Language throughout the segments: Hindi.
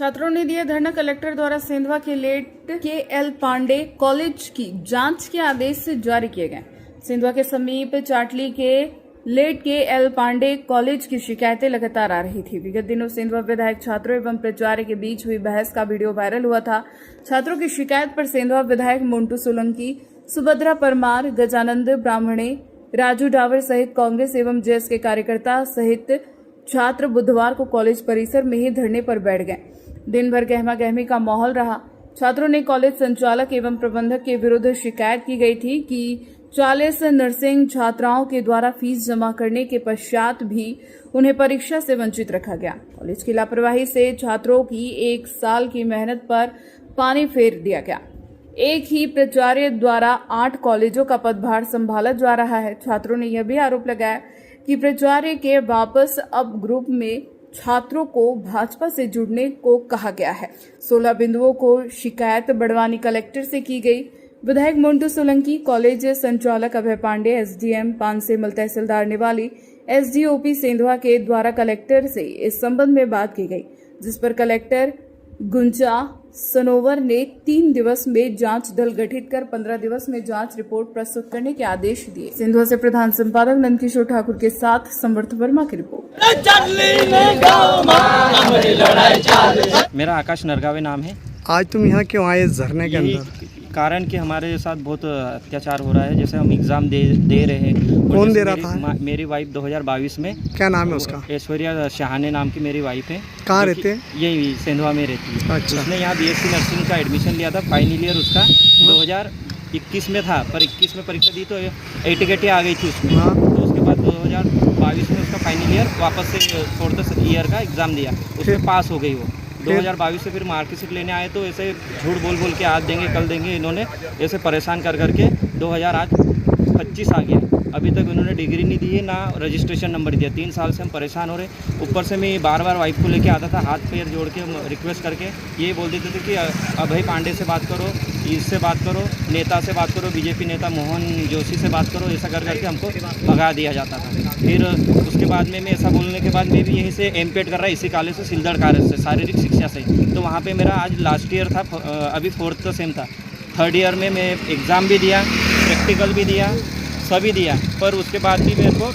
छात्रों ने दिया धरना। कलेक्टर द्वारा सेंधवा के लेट के.एल. पांडे कॉलेज की जांच के आदेश जारी किए गए। सेंधवा के समीप चाटली के लेट के.एल. पांडे कॉलेज की शिकायतें लगातार आ रही थी। विगत दिनों सेंधवा विधायक छात्रों एवं प्राचार्य के बीच हुई बहस का वीडियो वायरल हुआ था। छात्रों की शिकायत पर सेंधवा विधायक मोन्टू सोलंकी, सुभद्रा परमार, गजानंद ब्राह्मणे, राजू डावर सहित कांग्रेस एवं जेएस के कार्यकर्ता सहित छात्र बुधवार को कॉलेज परिसर में ही धरने पर बैठ गए। दिन भर गहमा गहमी का माहौल रहा। छात्रों ने कॉलेज संचालक एवं प्रबंधक के विरुद्ध शिकायत की गई थी कि 40 नर्सिंग छात्राओं के द्वारा फीस जमा करने के पश्चात भी उन्हें परीक्षा से वंचित रखा गया। कॉलेज की लापरवाही से छात्रों की 1 साल की मेहनत पर पानी फेर दिया गया। एक ही प्राचार्य द्वारा 8 कॉलेजों का पदभार संभाला जा रहा है। छात्रों ने यह भी आरोप लगाया कि प्राचार्य के वापस अब ग्रुप में छात्रों को भाजपा से जुड़ने को कहा गया है। 16 बिंदुओं को शिकायत बड़वानी कलेक्टर से की गई। विधायक मोन्टू सोलंकी, कॉलेज संचालक अभय पांडे, एसडीएम पानसेमल, तहसीलदार निवाली, एसडीओपी सेंधवा के द्वारा कलेक्टर से इस संबंध में बात की गई, जिस पर कलेक्टर गुंजा सनोवर ने 3 दिवस में जांच दल गठित कर 15 दिवस में जांच रिपोर्ट प्रस्तुत करने के आदेश दिए। सिंधुआ से प्रधान संपादक नंदकिशोर ठाकुर के साथ समर्थ वर्मा की रिपोर्ट। मेरा आकाश नरगावे नाम है। आज तुम यहाँ क्यों आए इस धरने के अंदर? कारण कि हमारे साथ बहुत अत्याचार हो रहा है। जैसे हम एग्ज़ाम दे रहे हैं। कौन दे रहा था? मेरी वाइफ 2022 में। क्या नाम है उसका? ऐश्वर्या शाहाने नाम की मेरी वाइफ है। कहाँ रहते हैं? यही सेंधवा में रहती है। अच्छा। उसने यहाँ बीएससी नर्सिंग का एडमिशन लिया था। फाइनल ईयर उसका 2021 में था, पर 21 में परीक्षा दी तो एटिकेटी आ गई थी उसमें। तो उसके बाद 2022 में उसका फाइनल ईयर वापस से 4th ईयर का एग्ज़ाम दिया, उसमें पास हो गई वो। 2022 से फिर मार्कशीट लेने आए तो ऐसे झूठ बोल के आज देंगे कल देंगे, इन्होंने ऐसे परेशान करके 2025 आ गया। अभी तक उन्होंने डिग्री नहीं दी है, ना रजिस्ट्रेशन नंबर दिया। 3 साल से हम परेशान हो रहे। ऊपर से मैं बार वाइफ को लेके आता था, हाथ पैर जोड़ के रिक्वेस्ट करके ये बोल देते थे कि अभय पांडे से बात करो, इससे बात करो, नेता से बात करो, बीजेपी नेता मोहन जोशी से बात करो। ऐसा करके हमको भगा दिया जाता था। फिर उसके बाद में मैं ऐसा बोलने के बाद मैं भी यहीं से एमपेड कर रहा इसी कॉलेज से, सिलदड़ कॉलेज से, शारीरिक शिक्षा से। तो वहाँ पर मेरा आज लास्ट ईयर था, अभी 4th सेम था। 3rd ईयर में मैं एग्ज़ाम भी दिया, प्रैक्टिकल भी दिया, सभी दिया, पर उसके बाद भी मेरे को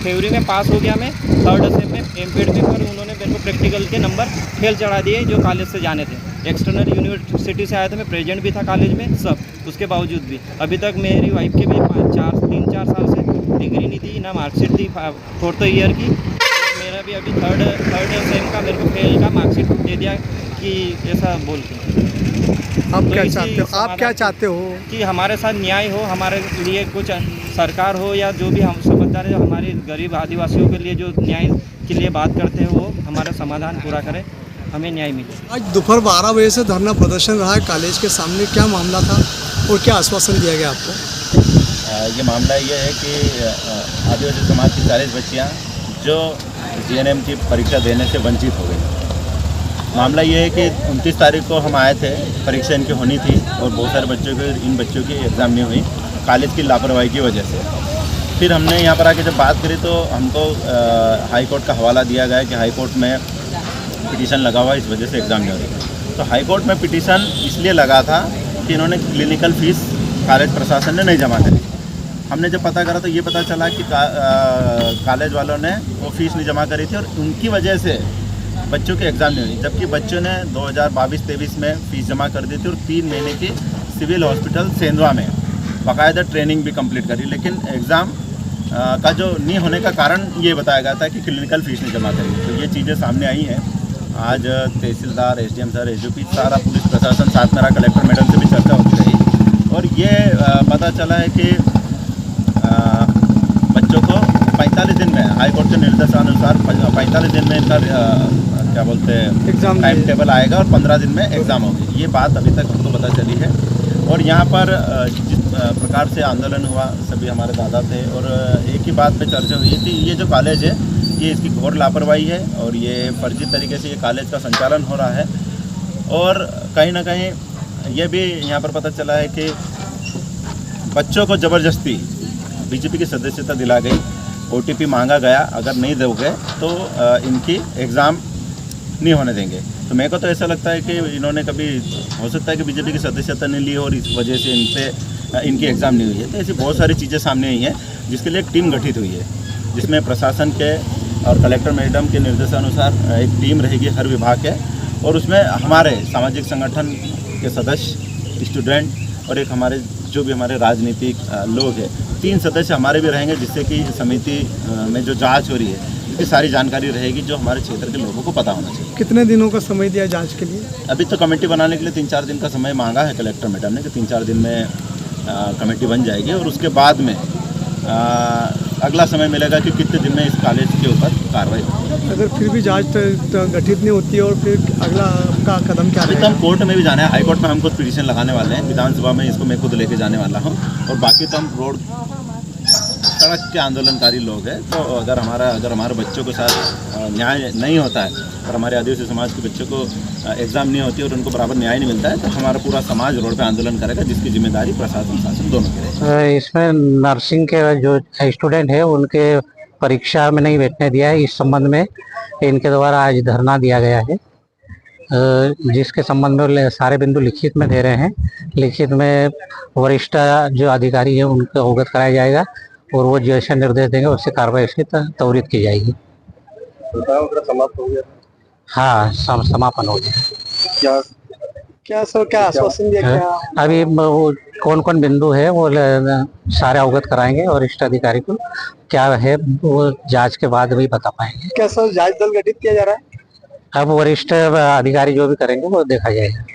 थ्योरी में पास हो गया मैं 3rd सेम में एमपेड में, पर उन्होंने मेरे को प्रैक्टिकल के नंबर फेल चढ़ा दिए जो कॉलेज से जाने थे। एक्सटर्नल यूनिवर्सिटी से आया था, मैं प्रेजेंट भी था कॉलेज में सब, उसके बावजूद भी अभी तक मेरी वाइफ के भी 3-4 साल से डिग्री नहीं थी, ना मार्कशीट थी 4th ईयर की। मेरा भी अभी 3rd सेम का मेरे को फेल का मार्कशीट दे दिया कि ऐसा बोल के। आप क्या चाहते हो? आप क्या चाहते हो? कि हमारे साथ न्याय हो, हमारे लिए कुछ सरकार हो या जो भी हम समझदार है, जो हमारे गरीब आदिवासियों के लिए जो न्याय के लिए बात करते हैं वो हमारा समाधान पूरा करें, हमें न्याय मिले। आज दोपहर 12 बजे से धरना प्रदर्शन रहा है कॉलेज के सामने। क्या मामला था और क्या आश्वासन दिया गया आपको? ये मामला ये है कि आदिवासी समाज की 40 बच्चियाँ जो जीएनएम की परीक्षा देने से वंचित हो गई। मामला ये है कि 29 तारीख को हम आए थे, परीक्षा इनकी होनी थी और बहुत सारे इन बच्चों की एग्ज़ाम नहीं हुई कॉलेज की लापरवाही की वजह से। फिर हमने यहाँ पर आके जब बात करी तो हमको हाई कोर्ट का हवाला दिया गया कि हाई कोर्ट में पिटीशन लगा हुआ, इस वजह से एग्ज़ाम नहीं हो रही। तो हाई कोर्ट में पिटीशन इसलिए लगा था कि इन्होंने क्लिनिकल फ़ीस कॉलेज प्रशासन ने नहीं जमा करी। हमने जब पता करा तो ये पता चला कि कॉलेज वालों ने वो फ़ीस नहीं जमा करी थी और उनकी वजह से बच्चों के एग्ज़ाम नहीं हुई, जबकि बच्चों ने 2022-23 में फ़ीस जमा कर दी थी और 3 महीने की सिविल हॉस्पिटल सेंधवा में बाकायदा ट्रेनिंग भी कंप्लीट करी। लेकिन एग्ज़ाम का जो नहीं होने का कारण ये बताया गया था कि क्लिनिकल फ़ीस नहीं जमा करी। तो ये चीज़ें सामने आई हैं। आज तहसीलदार, एसडीएम सर, एसडीओपी, सारा पुलिस प्रशासन साथ मेरा कलेक्टर मैडम से भी चर्चा होती रही और ये पता चला है कि बच्चों को 45 दिन में हाई कोर्ट के निर्देशानुसार 45 दिन में इनका क्या बोलते हैं एग्ज़ाम टाइम टेबल आएगा और 15 दिन में एग्ज़ाम होगी। ये बात अभी तक हमको पता चली है। और यहाँ पर जिस प्रकार से आंदोलन हुआ, सभी हमारे दादा थे और एक ही बात पे चर्चा हुई कि ये जो कॉलेज है ये इसकी घोर लापरवाही है और ये फर्जी तरीके से ये कॉलेज का संचालन हो रहा है। और कहीं ना कहीं ये भी यहाँ पर पता चला है कि बच्चों को ज़बरदस्ती बीजेपी की सदस्यता दिला गई, OTP मांगा गया, अगर नहीं दोगे तो इनकी एग्ज़ाम नहीं होने देंगे। तो मेरे को तो ऐसा लगता है कि इन्होंने कभी, हो सकता है कि बीजेपी की सदस्यता नहीं ली और इस वजह से इनकी एग्ज़ाम नहीं हुई है। तो ऐसी बहुत सारी चीज़ें सामने आई हैं जिसके लिए एक टीम गठित हुई है, जिसमें प्रशासन के और कलेक्टर मैडम के निर्देशानुसार एक टीम रहेगी हर विभाग के, और उसमें हमारे सामाजिक संगठन के सदस्य, स्टूडेंट और एक हमारे जो भी हमारे राजनीतिक लोग हैं, 3 सदस्य हमारे भी रहेंगे, जिससे कि समिति में जो जांच हो रही है इसकी सारी जानकारी रहेगी जो हमारे क्षेत्र के लोगों को पता होना चाहिए। कितने दिनों का समय दिया जांच के लिए? अभी तो कमेटी बनाने के लिए 3-4 दिन का समय मांगा है कलेक्टर मैडम ने कि 3-4 दिन में कमेटी बन जाएगी, और उसके बाद में अगला समय मिलेगा कि कितने दिन में इस कॉलेज के ऊपर कार्रवाई होगी। अगर फिर भी जांच गठित नहीं होती है और फिर अगला आपका कदम क्या अभी तो हम कोर्ट में भी जाना है, हाई कोर्ट में हम खुद पिटीशन लगाने वाले हैं, विधानसभा में इसको मैं खुद लेके जाने वाला हूँ, और बाकी तो हम रोड सड़क के आंदोलनकारी लोग हैं। तो अगर हमारे बच्चों के साथ न्याय नहीं होता है और हमारे आदिवासी समाज के बच्चों को एग्ज़ाम नहीं होती और उनको बराबर न्याय नहीं मिलता है, तो हमारा पूरा समाज रोड पे आंदोलन करेगा, जिसकी जिम्मेदारी प्रशासन शासन दोनों की रहेगी। इसमें नर्सिंग के जो स्टूडेंट है उनके परीक्षा में नहीं बैठने दिया है, इस संबंध में इनके द्वारा आज धरना दिया गया है, जिसके संबंध में सारे बिंदु लिखित में दे रहे हैं। लिखित में वरिष्ठ जो अधिकारी है उनको अवगत कराया जाएगा और वो जैसे निर्देश देंगे उससे कार्रवाई उसकी त्वरित की जाएगी। समाप्त हो गया? हाँ, समापन हो गया। क्या आश्वासन दिया गया? अभी वो कौन कौन बिंदु है वो सारे अवगत कराएंगे, वरिष्ठ अधिकारी को क्या है वो जांच के बाद भी बता पाएंगे। क्या सर जांच दल गठित किया जा रहा है? अब वरिष्ठ अधिकारी जो भी करेंगे वो देखा जाएगा।